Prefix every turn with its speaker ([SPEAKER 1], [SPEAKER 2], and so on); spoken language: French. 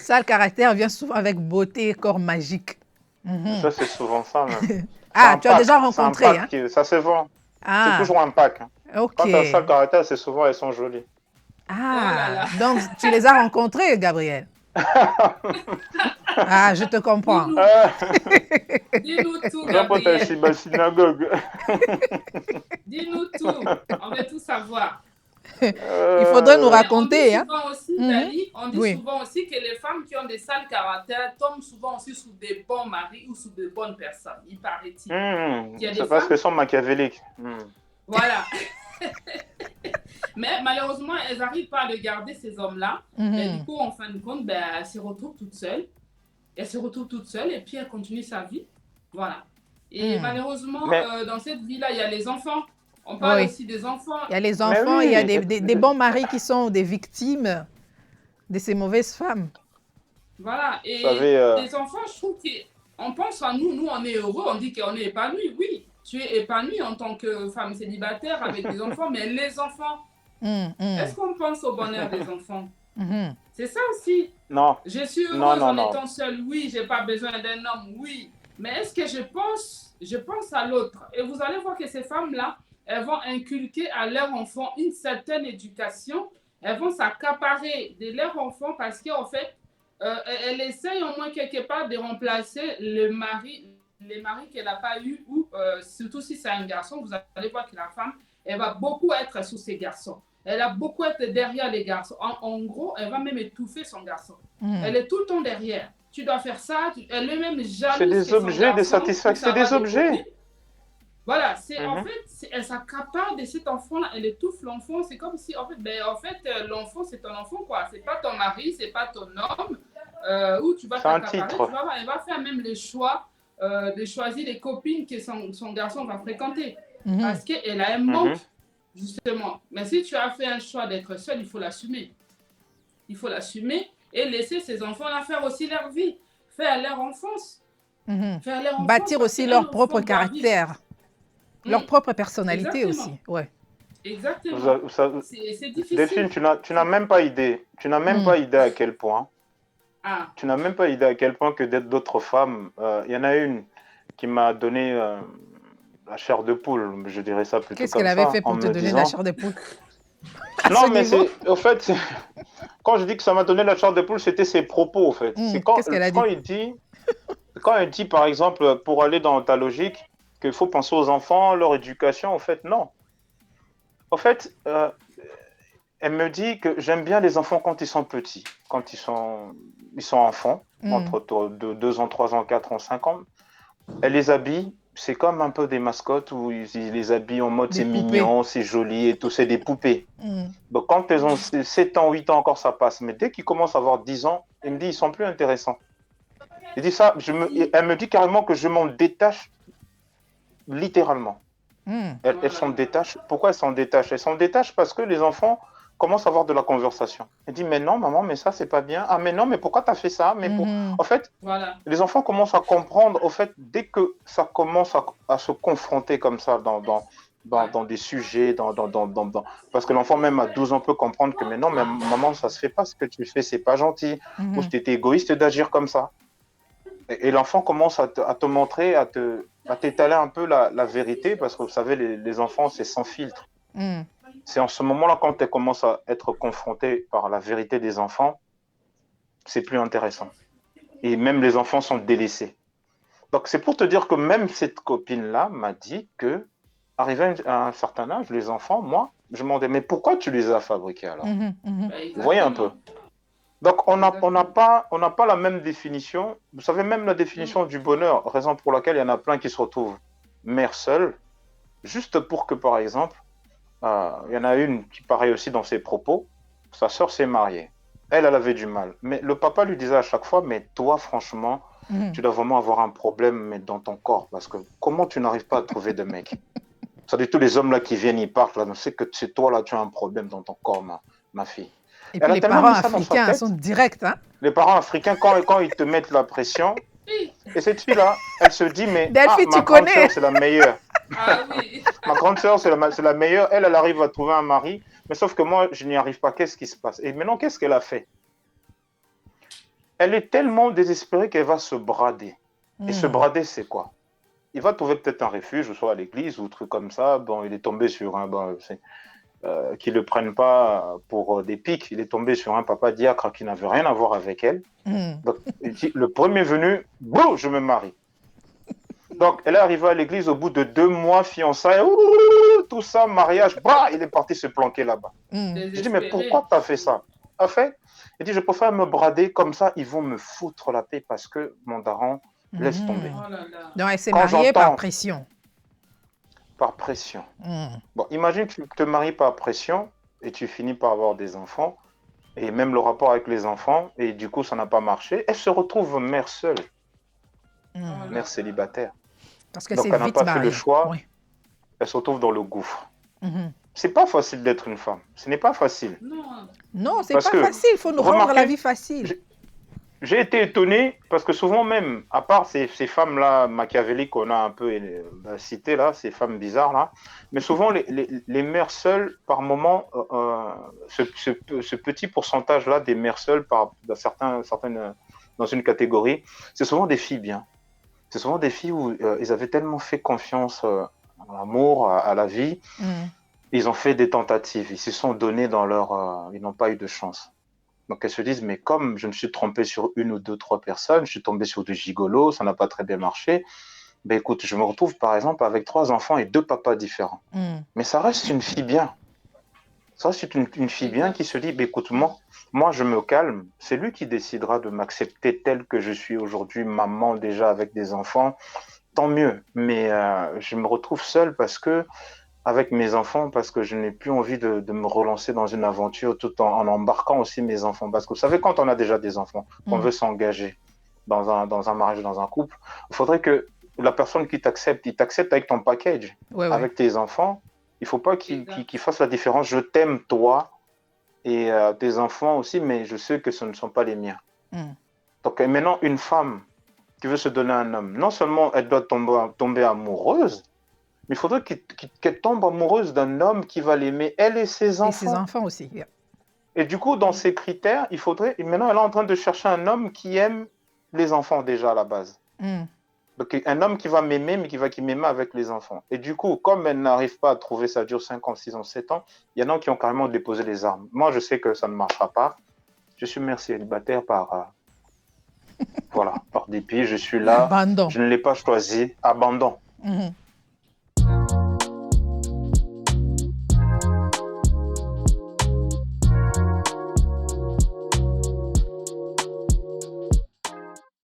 [SPEAKER 1] Sale caractère vient souvent avec beauté et corps magique.
[SPEAKER 2] Ça, c'est souvent ça, même. C'est
[SPEAKER 1] Ah,
[SPEAKER 2] un
[SPEAKER 1] tu as
[SPEAKER 2] pack.
[SPEAKER 1] déjà
[SPEAKER 2] C'est un
[SPEAKER 1] rencontré,
[SPEAKER 2] pack
[SPEAKER 1] hein?
[SPEAKER 2] ça se vend. C'est
[SPEAKER 1] Ah,
[SPEAKER 2] toujours un pack, hein.
[SPEAKER 1] ok.
[SPEAKER 2] Quand tu as ça, le caractère, c'est souvent, elles sont jolies.
[SPEAKER 3] Oh là
[SPEAKER 1] Ah,
[SPEAKER 3] là.
[SPEAKER 1] donc tu les as rencontrés, Gabriel. Ah, je te comprends.
[SPEAKER 3] Dis-nous,
[SPEAKER 2] Ah,
[SPEAKER 3] dis-nous tout,
[SPEAKER 2] J'apporte un
[SPEAKER 3] Gabriel.
[SPEAKER 2] synagogue.
[SPEAKER 3] Dis-nous tout. On veut tout savoir.
[SPEAKER 1] Il faudrait nous
[SPEAKER 2] Euh,
[SPEAKER 3] Mais on dit
[SPEAKER 1] raconter, hein?
[SPEAKER 3] souvent aussi,
[SPEAKER 1] Mhm.
[SPEAKER 3] Dali, on dit
[SPEAKER 1] Oui.
[SPEAKER 3] souvent aussi que les femmes qui ont des sales caractères tombent souvent aussi sous des bons maris ou sous de bonnes personnes, il paraît-il. Il y a des
[SPEAKER 2] c'est parce
[SPEAKER 3] femmes,
[SPEAKER 2] qu'elles sont machiavéliques.
[SPEAKER 3] voilà. Mais malheureusement, elles n'arrivent pas à le garder, ces hommes-là. Mais du coup, en fin de compte, ben, elles se retrouvent toutes seules. Elle se retrouve toute seule et puis elle continue sa vie. Voilà. Et malheureusement,
[SPEAKER 2] Mais,
[SPEAKER 3] dans cette vie-là, il y a les enfants. On parle
[SPEAKER 1] Oui.
[SPEAKER 3] aussi des enfants.
[SPEAKER 1] Il y a les
[SPEAKER 2] mais
[SPEAKER 1] enfants, il y a
[SPEAKER 2] oui,
[SPEAKER 1] des bons maris qui sont des victimes de ces mauvaises femmes.
[SPEAKER 3] Voilà.
[SPEAKER 2] vous
[SPEAKER 3] Et
[SPEAKER 2] savez,
[SPEAKER 3] les enfants, je trouve qu'on pense à nous. Nous, on est heureux, on dit qu'on est épanoui. Oui, tu es épanoui en tant que femme célibataire avec des enfants, mais les enfants, est-ce qu'on pense au bonheur des enfants? C'est ça aussi.
[SPEAKER 2] non,
[SPEAKER 3] Je suis
[SPEAKER 2] non,
[SPEAKER 3] heureuse
[SPEAKER 2] non,
[SPEAKER 3] en
[SPEAKER 2] non.
[SPEAKER 3] étant seule, oui, j'ai pas besoin d'un homme, oui. Mais est-ce que je pense à l'autre? Et vous allez voir que ces femmes-là, elles vont inculquer à leurs enfants une certaine éducation. Elles vont s'accaparer de leurs enfants parce qu'en fait, elles essayent au moins quelque part de remplacer les maris qu'elle n'a pas eu, ou surtout si c'est un garçon, vous allez voir que la femme, elle va beaucoup être sous ses garçons. Elle a beaucoup été derrière les garçons. En gros, elle va même étouffer son garçon. Elle est tout le temps derrière. Tu dois faire ça. Elle est même jalouse.
[SPEAKER 2] C'est des
[SPEAKER 3] que son
[SPEAKER 2] objets de
[SPEAKER 3] garçon,
[SPEAKER 2] satisfaction. C'est des objets.
[SPEAKER 3] voilà, en fait, elle s'accapare de cet enfant-là, elle étouffe l'enfant. C'est comme si, en fait, l'enfant, c'est ton enfant, quoi. C'est pas ton mari, c'est pas ton homme, où tu vas t'accaparer. Tu vas voir, elle va faire même le choix de choisir les copines que son garçon va fréquenter. Parce qu'elle a un manque. Justement. Mais si tu as fait un choix d'être seul, il faut l'assumer. Il faut l'assumer et laisser ces enfants-là faire aussi leur vie, faire leur enfance. Faire leur enfance,
[SPEAKER 1] Bâtir aussi leur propre caractère, leur propre personnalité.
[SPEAKER 3] Exactement.
[SPEAKER 1] Aussi. Ouais.
[SPEAKER 3] Exactement. C'est difficile.
[SPEAKER 2] Delphine, tu n'as même pas idée. Tu n'as même pas idée à quel point. Tu n'as même pas idée à quel point que d'autres femmes. Il y en a une qui m'a donné la chair de poule, je dirais ça plutôt comme ça.
[SPEAKER 1] Qu'est-ce qu'elle avait fait pour te donner la chair de poule?
[SPEAKER 2] Non, mais c'est, au fait, quand je dis que ça m'a donné la chair de poule, c'était ses propos, au fait. C'est quand il dit, par exemple, pour aller dans ta logique, qu'il faut penser aux enfants, leur éducation, au fait, non. Au fait, elle me dit que j'aime bien les enfants quand ils sont petits, quand ils sont enfants, entre 2 ans, 3 ans, 4 ans, 5 ans. Elle les habille. C'est comme un peu des mascottes où ils les habillent en mode c'est mignon, c'est joli et tout, c'est des poupées. Donc quand elles ont 7 ans, 8 ans encore, ça passe. Mais dès qu'ils commencent à avoir 10 ans, elle me dit ils sont plus intéressants. Elle dit ça, elle me dit carrément que je m'en détache littéralement. Elles s'en détachent. Pourquoi elles s'en détachent? Elles s'en détachent parce que les enfants commencent à avoir de la conversation. Elle dit mais non maman, mais ça c'est pas bien. Ah mais non, mais pourquoi tu as fait ça? Mais en fait, les enfants commencent à comprendre, au fait, dès que ça commence à se confronter comme ça dans des sujets, parce que l'enfant même à 12 ans peut comprendre que mais non, mais maman, ça se fait pas, ce que tu fais, c'est pas gentil, ou c'était égoïste d'agir comme ça. Et l'enfant commence à te montrer, à t'étaler un peu la vérité, parce que vous savez, les enfants, c'est sans filtre. C'est en ce moment-là, quand tu commences à être confronté par la vérité des enfants, c'est plus intéressant. Et même les enfants sont délaissés. Donc, c'est pour te dire que même cette copine-là m'a dit que, arrivé à un certain âge, les enfants, moi, je me demandais, mais pourquoi tu les as fabriqués alors? Vous voyez un peu. Donc, on n'a pas la même définition. Vous savez, même la définition du bonheur, raison pour laquelle il y en a plein qui se retrouvent mère seule, juste pour que, par exemple, il y en a une qui paraît aussi dans ses propos, sa sœur s'est mariée. Elle avait du mal. Mais le papa lui disait à chaque fois, mais toi, franchement, tu dois vraiment avoir un problème mais dans ton corps, parce que comment tu n'arrives pas à trouver de mec? Ça dit tous les hommes là qui viennent, ils partent, là, c'est que c'est toi là, tu as un problème dans ton corps, ma fille.
[SPEAKER 1] Et puis les parents africains sont directs. Hein?
[SPEAKER 2] Les parents africains, quand ils te mettent la pression, et cette fille-là, elle se dit, mais
[SPEAKER 1] Delphine,
[SPEAKER 2] ma grande sœur, c'est la meilleure. Ma grande sœur, c'est la meilleure. Elle arrive à trouver un mari. Mais sauf que moi, je n'y arrive pas. Qu'est-ce qui se passe? Et maintenant, qu'est-ce qu'elle a fait? elle est tellement désespérée qu'elle va se brader. Et se
[SPEAKER 1] Mm.
[SPEAKER 2] brader, c'est quoi? Il va trouver peut-être un refuge, soit à l'église ou un truc comme ça. Bon, il est tombé sur un... Bon, qu'ils ne le prennent pas pour des pics. Il est tombé sur un papa diacre qui n'avait rien à voir avec elle.
[SPEAKER 1] Mm.
[SPEAKER 2] Donc, il dit, le premier venu, boum, je me marie. Donc, elle est arrivée à l'église au bout de 2 mois, fiançailles, tout ça, mariage, bah, il est parti se planquer là-bas.
[SPEAKER 1] Mm.
[SPEAKER 2] Je dis, mais
[SPEAKER 3] Désespéré.
[SPEAKER 2] pourquoi tu as fait ça? En fait, il dit, je préfère me brader comme ça, ils vont me foutre la paix parce que mon daron laisse tomber.
[SPEAKER 3] Oh là là.
[SPEAKER 1] Donc, elle s'est
[SPEAKER 2] Quand
[SPEAKER 1] mariée par
[SPEAKER 2] j'entends
[SPEAKER 1] pression.
[SPEAKER 2] par pression.
[SPEAKER 1] Mm.
[SPEAKER 2] Bon, imagine que tu te maries par pression et tu finis par avoir des enfants et même le rapport avec les enfants et du coup, ça n'a pas marché. Elle se retrouve mère seule,
[SPEAKER 1] Mm.
[SPEAKER 3] Oh là
[SPEAKER 2] mère
[SPEAKER 3] là.
[SPEAKER 2] célibataire.
[SPEAKER 1] Parce que
[SPEAKER 2] Donc,
[SPEAKER 1] c'est
[SPEAKER 2] elle n'a
[SPEAKER 1] vite
[SPEAKER 2] pas fait le
[SPEAKER 1] marié.
[SPEAKER 2] choix,
[SPEAKER 1] Oui.
[SPEAKER 2] elle se retrouve dans le gouffre.
[SPEAKER 1] Mhm.
[SPEAKER 2] C'est pas facile d'être une femme. Ce n'est pas facile.
[SPEAKER 3] Non.
[SPEAKER 1] Non, c'est
[SPEAKER 2] Parce
[SPEAKER 1] pas
[SPEAKER 2] que,
[SPEAKER 1] facile. Il faut nous rendre la
[SPEAKER 2] remarquez,
[SPEAKER 1] vie facile.
[SPEAKER 2] j'ai été étonné parce que souvent même, à part ces femmes-là machiavéliques qu'on a un peu citées là, ces femmes bizarres là, mais souvent les mères seules, par moment, ce petit pourcentage-là des mères seules dans certaines, dans une catégorie, c'est souvent des filles bien. C'est souvent des filles où ils avaient tellement fait confiance à l'amour, à la vie,
[SPEAKER 1] Mm.
[SPEAKER 2] ils ont fait des tentatives, ils se sont donnés dans ils n'ont pas eu de chance. Donc elles se disent, mais comme je me suis trompé sur 1 ou 2, 3 personnes, je suis tombé sur du gigolo, ça n'a pas très bien marché, ben écoute, je me retrouve par exemple avec 3 enfants et 2 papas différents.
[SPEAKER 1] Mm.
[SPEAKER 2] Mais ça reste une fille bien. Ça reste une fille bien qui se dit, ben écoute, moi je me calme, c'est lui qui décidera de m'accepter tel que je suis aujourd'hui, maman déjà avec des enfants, tant mieux. Mais je me retrouve seule parce que avec mes enfants parce que je n'ai plus envie de me relancer dans une aventure tout en embarquant aussi mes enfants. Parce que vous savez, quand on a déjà des enfants, qu'on
[SPEAKER 1] Mm.
[SPEAKER 2] veut s'engager dans un mariage, dans un couple, il faudrait que la personne qui t'accepte, il t'accepte avec ton package,
[SPEAKER 1] Ouais, ouais.
[SPEAKER 2] avec tes enfants. Il ne faut pas
[SPEAKER 3] Exact.
[SPEAKER 2] qu'il fasse la différence. Je t'aime, toi, et tes enfants aussi, mais je sais que ce ne sont pas les miens.
[SPEAKER 1] Mm.
[SPEAKER 2] Donc maintenant, une femme qui veut se donner à un homme, non seulement elle doit tomber amoureuse, mais il faudrait qu'elle tombe amoureuse d'un homme qui va l'aimer, elle et ses
[SPEAKER 1] Et ses
[SPEAKER 2] enfants.
[SPEAKER 1] enfants aussi. Yeah.
[SPEAKER 2] Et du coup, dans ces critères, il faudrait. Et maintenant, elle est en train de chercher un homme qui aime les enfants déjà à la base.
[SPEAKER 1] Mm.
[SPEAKER 2] Donc, un homme qui va m'aimer, mais qui m'aimer avec les enfants. Et du coup, comme elle n'arrive pas à trouver, ça dure 5 ans, 6 ans, 7 ans, il y en a qui ont carrément déposé les armes. Moi, je sais que ça ne marchera pas. Je suis mère célibataire voilà, par dépit. Je suis là.
[SPEAKER 1] Abandon.
[SPEAKER 2] Je ne l'ai pas choisi. Abandon.
[SPEAKER 1] Mhm.